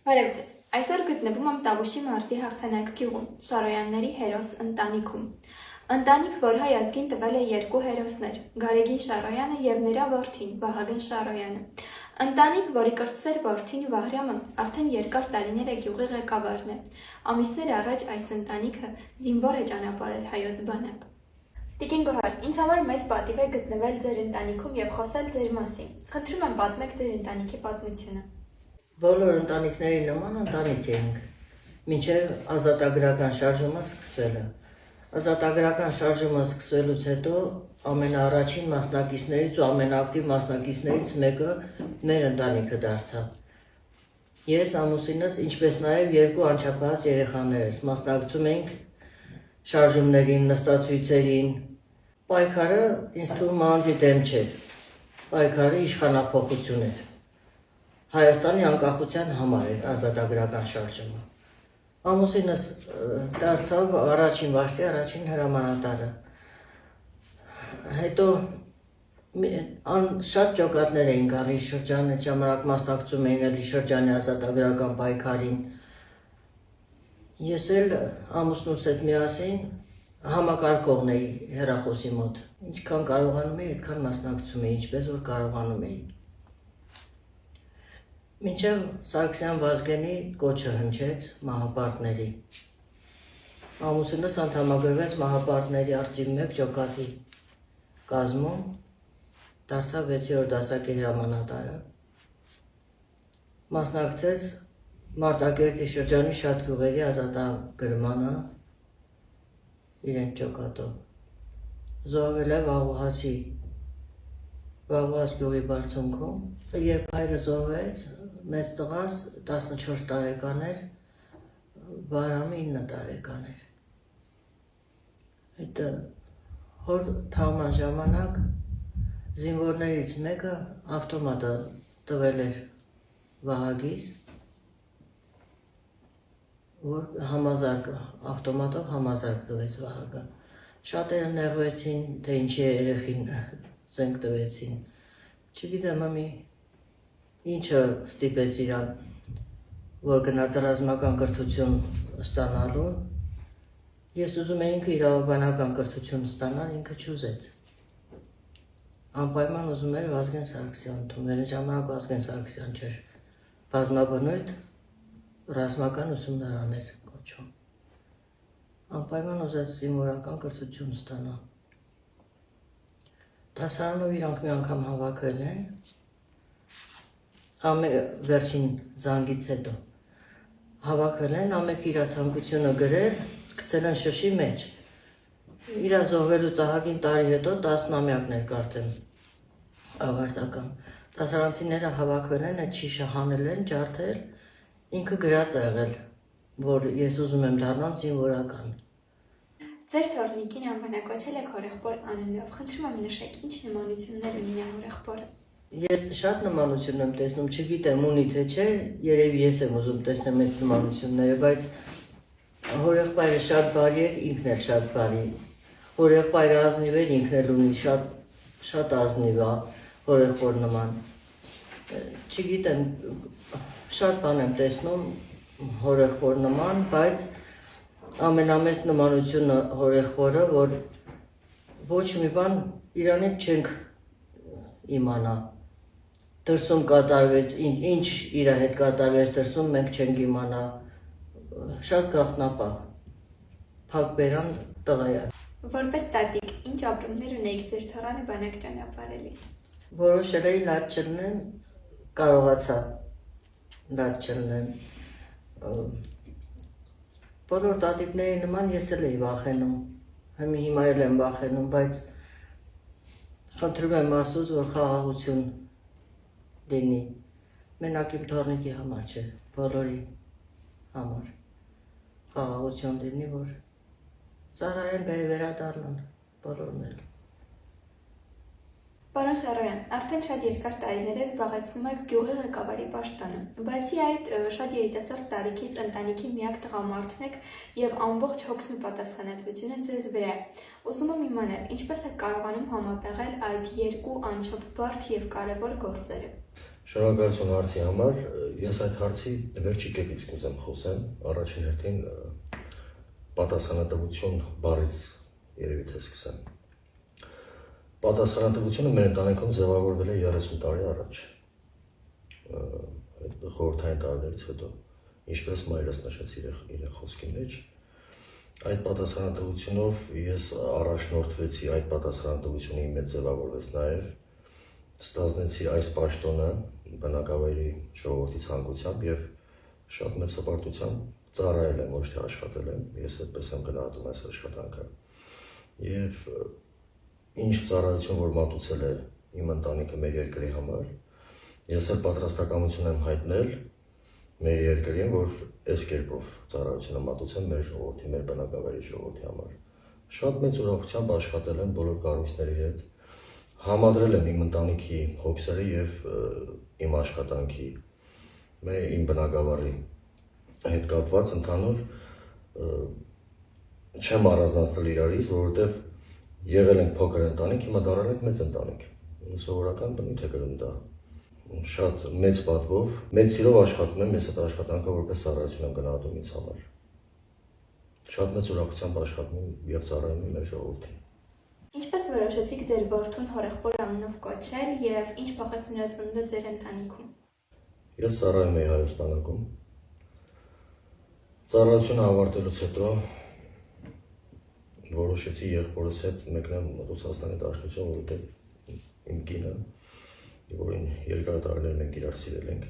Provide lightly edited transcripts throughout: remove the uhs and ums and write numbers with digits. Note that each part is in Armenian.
Բարև ձեզ։ Այսօր գտնվում եմ Տավուշի մարզի Հաղթանակ գյուղում, Շարոյանների հերոս ընտանիքում։ Ընտանիք, որ հայ ազգին տվել է երկու հերոսներ՝ Գարեգին Շարոյանը և նրա որդին՝ Վահագն Շարոյանը։ Ընտանիք, որի կրտսեր որդին Վահրամը արդեն երկար տարիներ է գյուղի ղեկավարն է։ Ամիսներ առաջ այս ընտանիքը զինվոր է ճանապարհել հայոց բանակ։ Տիկին Գոհար, ինձ համար մեծ պատիվ է գտնվել ձեր ընտանիքում և խոսել ձեր մասին։ Խնդրում եմ պատմեք ձեր ընտանիքի պատմությունը։ Բոլոր ընտանիքների նման ընտանիք էինք, մինչև ազատագրական շարժումը սկսվել է։ Ազատագրական շարժումը սկսվելուց հետո ամենաառաջին մասնակիցներից ու ամենաակտիվ մասնակիցներից մեկը մեր ընտանիքը դարձավ։ Ես, ամուսինս, ինչպես նաև երկու անչափահաս երեխաներս մասնակցում էինք շարժումներին, նստացույցերին։ Պայքարը ինձ թվում անձի դեմ չէր, պայքարը իշխանափոխություն էր։ Հայաստանի անկախության համար էր ազատագրական շարժումը։ Ամուսինս դարձավ առաջին վաշտի առաջին հրամանատարը։ Հետո շատ ջոկատներ էին գալի շրջանը, ժամանակ մասնակցում էին էլի շրջանի ազատագրական պայքարին։ Ես էլ ամուսնուս հետ միասին համակարգողն էի հեռախոսի մոտ։ Ինչքան կարողանում էի, այդքան մասնակցում էի, ինչպես որ կարողանում էի։ Մինչև Սարգսյան Վազգենի կոչը հնչեց մահապարտների։ Ամուսինս անդամագրվեց մահապարտների արծիվ 1 ջոկատի կազմում, դարձավ 6-րդ դասակի հրամանատարը։ Մասնակցեց Մարտակերտի շրջանի շատ գյուղերի ազատագրմանը իրենց ջոկատով։ Զոհվել է Վաղուհաս գյուղի բարձունքում, երբ հայրը զոհվեց, մեծ տղաս 14 տարեկան էր, Վահրամը 9 տարեկան էր։ Այդ հոր թաղման ժամանակ զինվորներից մեկը ավտոմատը տվել էր Վահագիս, որ ավտոմատով համազարկ տվեց Վահագը։ Շատերը նեղվեցին, թե ինչի երեխին զենք տվեցին։ Չգիտեմ, ինչը ստիպեց իրան, որ գնաց ռազմական կրթություն ստանալու։ Ես ուզում էի ինքը իրավաբանական կրթություն ստանալ, ինքը չուզեց։ Անպայման ուզում էր Վազգեն Սարգսյան ընդունել, ժամանակ Վազգեն Սարգսյան չէր, բազմաբնույթ ռազմական ուսումնարան էր կոչվում։ Անպայման ուզեց զինվորական կրթություն ստանալ։ Դասարանով իրանք մի անգամ հավաքվել են, վերջին զանգից հետո հավաքվել են, ամենը իր ցանկությունը գրել, գցել են շշի մեջ։ Իր զոհվելուց ահագին տարի հետո 10-ամյակներ կարծեմ ավարտական։ Դասարանցիները հավաքվել են, այդ շիշը հանել են, ջարդել, ինքը գրած է եղել, որ ես ուզում եմ դառնալ զինվորական։ Ձեր թորնիկին անվանակոչել եք հորեղբոր անունով, խնդրում եմ նշեք, ինչ նմանություններ ունի նա հորեղբորը։ Ես շատ նմանություն եմ տեսնում, չգիտեմ ունի թե չէ, երևի ես եմ ուզում տեսնեմ այդ նմանությունները, բայց հորեղբայրը շատ բարի էր, ինքն էր շատ բարի։ Հորեղբայրը ազնիվ էր, ինքն էլ ունի շատ ազնիվ է հորեղբոր նման։ Չգիտեմ, շատ բան եմ տեսնում հորեղբոր նման, բայց ամենամեծ նմանությունը հորեղբորը, որ ոչ մի բան իրանից չենք իմանա։ Դրսում կատարվեց, ինչ իր հետ կատարվեց դրսում, մենք չենք իմանա։ Շատ գաղտնապահ, փակ բերան տղա է։ Որպես տատիկ, ինչ ապրումներ ունեիք ձեր թոռանը բանակ ճանապարհելիս։ Որոշել էի լաց չլնեմ, կարողացա լաց չլնեմ։ Բոլոր տատիկների նման ես էլ էի վախենում, հիմա էլ եմ վախենում, բայց խնդրում եմ Աստծուց, որ խաղաղություն լինի, մենակ իմ թոռնիկի համար չէ, բոլորի համար խաղաղություն լինի, որ ծառայեն վերադառնան, բոլորն էլ։ Պարոն Շարոյան, արդեն շատ երկար տարիներ է զբաղեցնում եք գյուղի ղեկավարի պաշտոնը, բացի այդ շատ երիտասարդ տարիքից ընտանիքի միակ տղամարդն եք և ամբողջ հոգսն ու պատասխանատվությունը ձեզ վրա է։ Ուզում եմ իմանալ, ինչպես եք կարողանում համատեղել այդ երկու անչափ բարդ և կարևոր գործերը։ Շնորհակալություն հարցի համար։ Ես այդ հարցի վերջի կետից կուզեմ խոսեմ։ Առաջին հերթին պատասխանատվություն բառից երևի թե սկսեմ։ Պատասխանատվությունը մեր ընտանիքում ձևավորվել է 30 տարի առաջ։ Խորհրդային տարիներից հետո, ինչպես մայրս նշեց իր խոսքի մեջ, այդ պատասխանատվությունով ես առաջնորդվեցի, այդ պատասխանատվությունը իմ մեջ ձևավորվեց նաև, ստանձնեցի այս պաշտոնը բնակավայրի ժողովրդի ցանկությամբ եւ շատ մեծ հպարտությամբ ծառայել եմ, ոչ թե աշխատել եմ, ես այդպես եմ գնահատում այս աշխատանքը։ Եվ ինչ ծառայություն որ մատուցել է իմ ընտանիքը մեր երկրի համար, ես էլ պատրաստակամություն եմ հայտնել մեր երկրին, որ այս կերպով ծառայությունը մատուցեմ մեր ժողովրդի, մեր բնակավայրի ժողովրդի համար։ Շատ մեծ ուրախությամբ աշխատել եմ բոլոր կառույցների հետ, համադրել եմ իմ ընտանիքի հոգսերը եւ իմ աշխատանքի, իմ բնակավարի հետ կապված ընդհանուր չեմ առանձնացնել իրարից, որովհետեւ եղել ենք փոքր ընտանիք, հիմա դառել ենք մեծ ընտանիք։ Սովորական բնույթ է կրում դա։ Շատ մեծ պատվով, մեծ սիրով աշխատում եմ, ես այդ աշխատանքը որպես ծառայություն եմ գնահատում ինձ համար։ Շատ մեծ ուրախությամբ աշխատում եմ եւ ծառայում եմ մեր ժողովրդին։ Ինչպես որոշեցիք ձեր որդուն հորեղբոր անունով կոչել եւ ինչ փոխեց նրա ծնունդը ձեր ընտանիքում։ Ես ծառայում եի Հայոց բանակում։ Ծառայությունը ավարտելուց հետո որոշեցի եղբորս հետ մեկնեմ Ռուսաստանի Դաշնություն, որովհետեւ իմ կինը, որին երկար տարիներ մենք իրար սիրել ենք,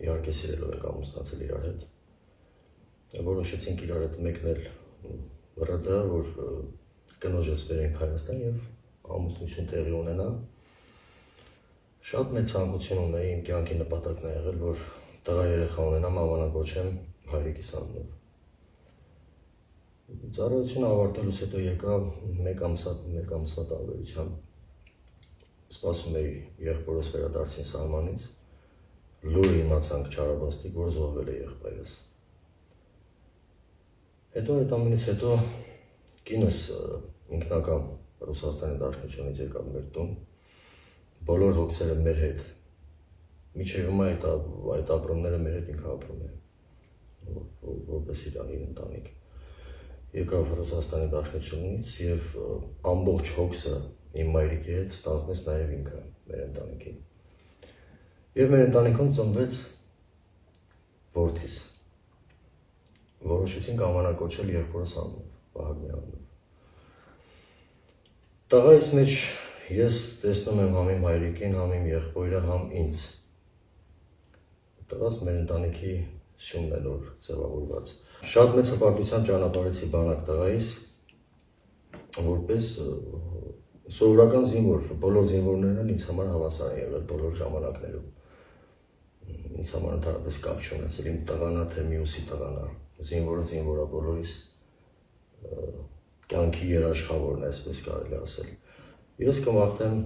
իհարկե սիրելով ենք ամուսնացել իրար հետ, որոշեցինք իրար հետ մեկնել ՌԴ, որ կնոջս բերենք Հայաստան եւ ամուսնություն տեղի ունենա։ Շատ մեծ ցանկություն ունեի, իմ կյանքի նպատակն է եղել, որ տղա երեխա ունենամ, անվանակոչեմ հայրիկիս անունով։ Ծառայությունը ավարտելուց հետո եկա մեկ ամսվա տարբերությամբ սպասում էի եղբորս վերադարձին սահմանից, լուրը իմացանք չարաբաստիկ, որ զոհվել է եղբայրս։ Հետո այդ ամենից հետո կինս ինքնակամ Ռուսաստանի Դաշնությունից եկավ մեր տուն, բոլոր հոգսերը մեր հետ, մինչև հիմա այդ ապրումները մեր հետ ինքը ապրում է, որպես իր ընտանիք։ Եկավ Ռուսաստանի Դաշնությունից եւ ամբողջ հոգսը իմ մայրիկի հետ ստանձնեց նաեւ ինքը մեր ընտանիքին։ Եվ մեր ընտանիքում ծնվեց որդիս։ Որոշեցինք անվանակոչել եղբորս անունով, Վահագնի անունով։ Տղայիս մեջ ես տեսնում եմ համ իմ հայրիկին, համ իմ եղբորը, համ ինձ։ Տղաս մեր ընտանիքի սյունն է նոր ձևավորված։ Շատ մեծ հպարտությամբ ճանապարհեցի բանակ տղայիս, որպես սովորական զինվոր, բոլոր զինվորներն ինձ համար հավասար են եղել բոլոր ժամանակներում։ Ինձ համար ընդհանրապես կապ չունեցել իմ տղանա թե մյուսի տղանա։ Զինվորը զինվորա, բոլորիս կյանքի երաշխավորն է, այսպես կարելի ասել։ Ես կմաղթեմ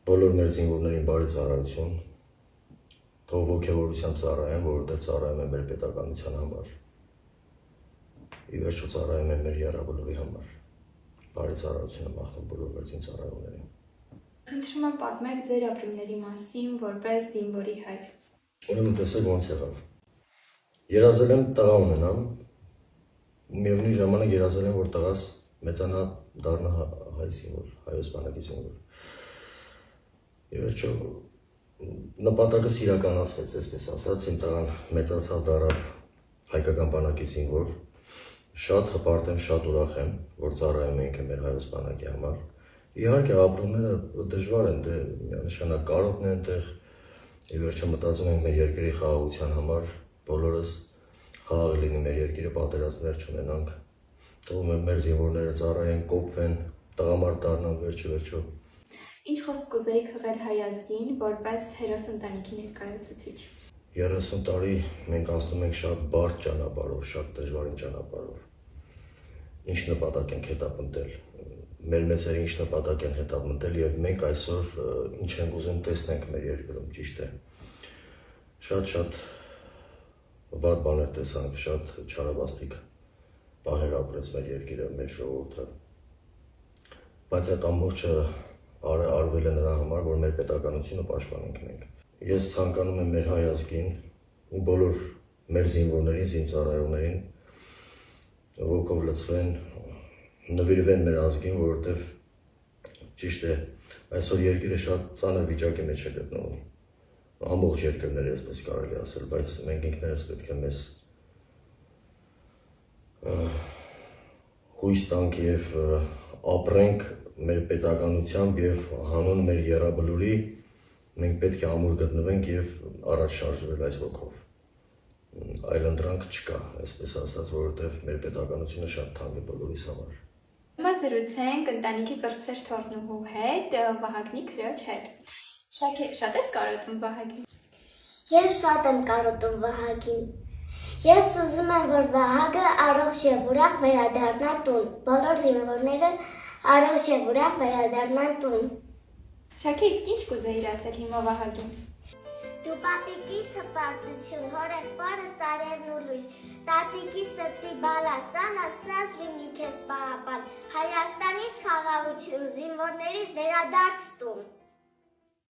բոլոր մեր զինվորներին բարի ծառայություն, թող ոգևորությամբ ծառայեն, որովհետև ծառայում են մեր պետականության համար, ի վերջո ծառայում են մեր եռաբլուրի համար, բարի ծառայություն եմ մաղթում բոլոր մեր զինծառայողներին։ Խնդրում եմ պատմեք ձեր ապրումների մասին որպես զինվորի հայր։ Ուրեմն տեսեք ոնց եղավ։ Երազել եմ տղա ունենամ, միևնույն ժամանակ երազել եմ, որ տղաս մեծանա դառնա հայ զինվոր, Հայոց բանակի զինվոր։ Ի վերջո նպատակս իրականացվեց, այսպես ասած, իմ տղան մեծացավ, դառավ հայկական բանակի զինվոր։ Շատ հպարտ եմ, շատ ուրախ եմ, որ ծառայում ենք մեր Հայոց բանակի համար։ Իհարկե ապրումները դժվար են, դե միանշանակ կարոտն են այնտեղ։ Ի վերջո մտածում ենք մեր երկրի խաղաղության համար, բոլորս խաղաղ լինի մեր երկիրը, պատերազմներ չունենանք։ Թվում է մեր զինվորները ծառայեն, կոփվեն, տղամարդ դառնան վերջո։ Ինչ խոսք կուզեիք հղել հայ ազգին որպես հերոս ընտանիքի ներկայացուցիչ։ 30 տարի մենք անցնում ենք շատ բարդ ճանապարհով, շատ դժվարին ճանապարհով։ Ինչ նպատակ ենք հետապնդել։ Մեր մեծերը ինչ նպատակ են հետապնդել եւ մենք այսօր ինչ ենք ուզում տեսնենք մեր երկրում, ճիշտ է։ Շատ վատ բաներ տեսանք, շատ չարաբաստիկ պահեր ապրեց մեր երկիրը, մեր ժողովուրդը։ Բայց այդ ամբողջը արվել է նրա համար, որ մեր պետականությունը պաշտպանենք մենք։ Ես ցանկանում եմ մեր հայ ազգին ու բոլոր մեր զինվորներին, զինծառայողներին ոգով լցվեն, նվիրվեն մեր ազգին, որովհետև ճիշտ է, այսօր երկիրը շատ ծանր վիճակի մեջ է գտնվում։ Ամբողջ երկրները, այսպես կարելի ասել, բայց մենք ինքներս պետք է մեզ հույս տանք եւ ապրենք մեր պետականությամբ եւ հանուն մեր եռաբլուրի մենք պետք է ամուր գտնվենք եւ առաջ շարժվել այս ոգով։ Այլ ընտրանք չկա, այսպես ասած, որովհետեւ մեր պետականությունը շատ թանկ է բոլորիս համար։ Հիմա զրուցենք ընտանիքի կրտսեր թորնուհու հետ, Վահագնի քրոջ հետ։ Շաքե, շատ ես կարոտում Վահագին։ Ես շատ եմ կարոտում Վահագին։ Ես ուզում եմ, որ Վահագը առողջ եւ ուրախ վերադառնա տուն։ Բոլոր զինվորները առողջ եւ ուրախ վերադառնան տուն։ Շաքե, իսկ ինչ կուզեիր ասել հիմա Վահագին։ Դու պապիկիս հպարտություն, հորեղբորը Սարևն ու լույս, տատիկի սրտի բալասան, աստված լինի քեզ պահապան, Հայաստանից խաղաղություն, զինվորներից վերադարձ տուն։